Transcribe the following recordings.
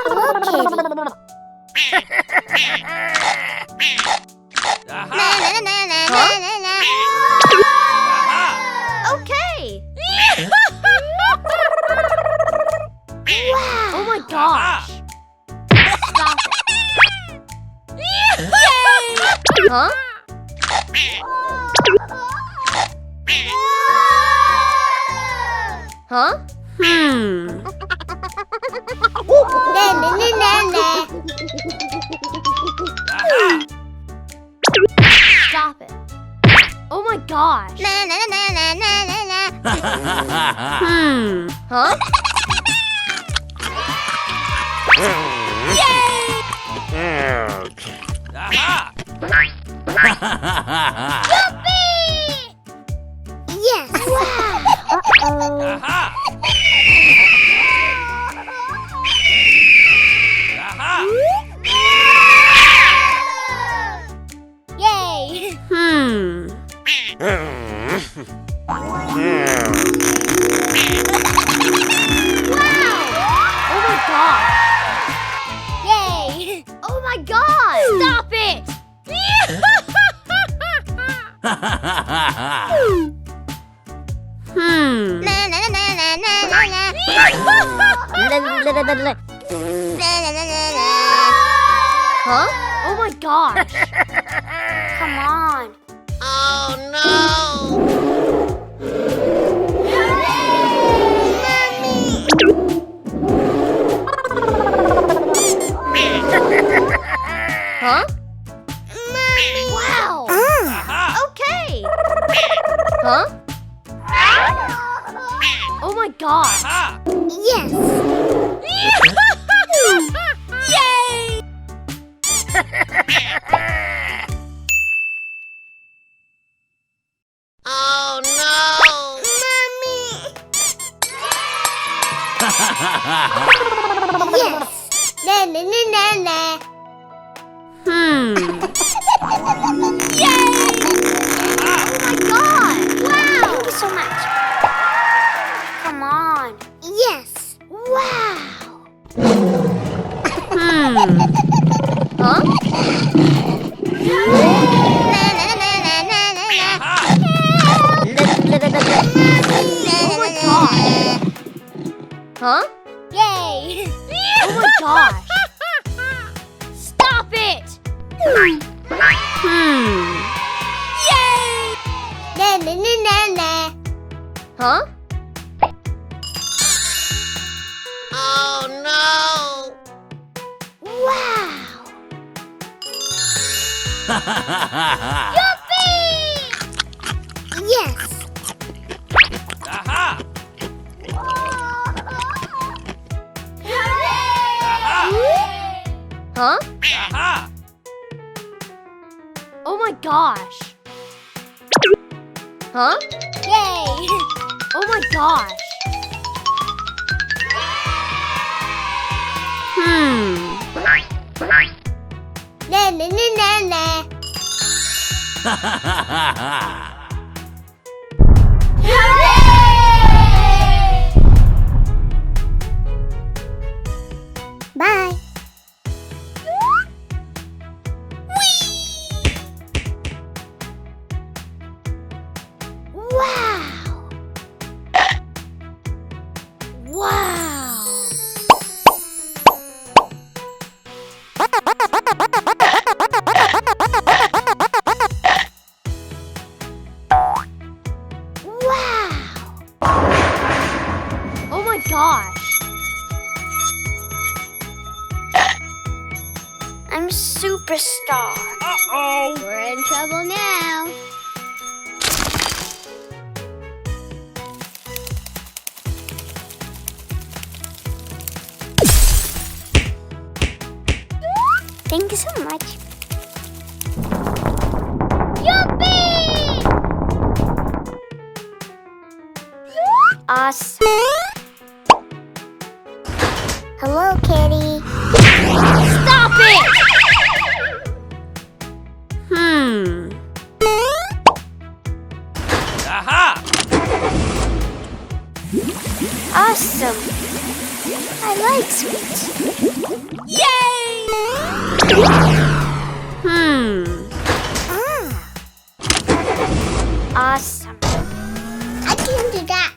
Hello, kitty. Okay. Wow. Oh my gosh. Stop it. Yay! Huh? Huh? Stop it. Oh my gosh. Huh? Yay! Yippee! Yes. Wow. Uh-oh. Yay! Wow! Oh my god! Yay! Oh my god! Stop it! Huh? Oh my gosh! Come on! Oh no! Huh? Wow! Okay! Huh? Oh my gosh! Yes! Yay! Oh no! Mommy! Yes! Na na na na na! Yay! Oh my god! Wow! Thank you so much. Come on! Yes! Wow! Huh? Oh my gosh! Huh? Yay! Oh my gosh! Stop it! Yay! Na na na na na! Huh? Oh no! Wow! Yes! Huh? Oh my gosh! Huh? Yay! Oh my gosh! Na na na na na! Bye! Wow! Wow! Wow! Oh my gosh! I'm superstar. Uh-oh! We're in trouble now. Thank you so much. Yippee! Awesome. Hello, kitty. Stop it! Aha! Awesome. I like sweets. Yay! Awesome. I can do that.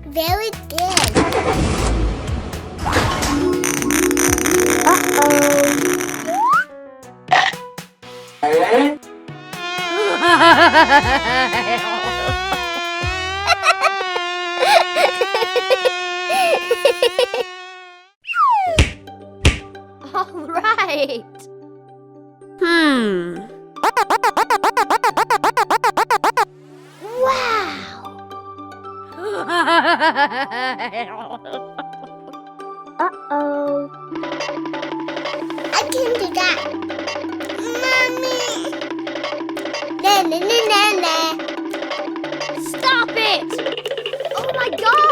Very good. All right. Wow. I can do that. Mommy. Na na na na na. Stop it! Oh my gosh!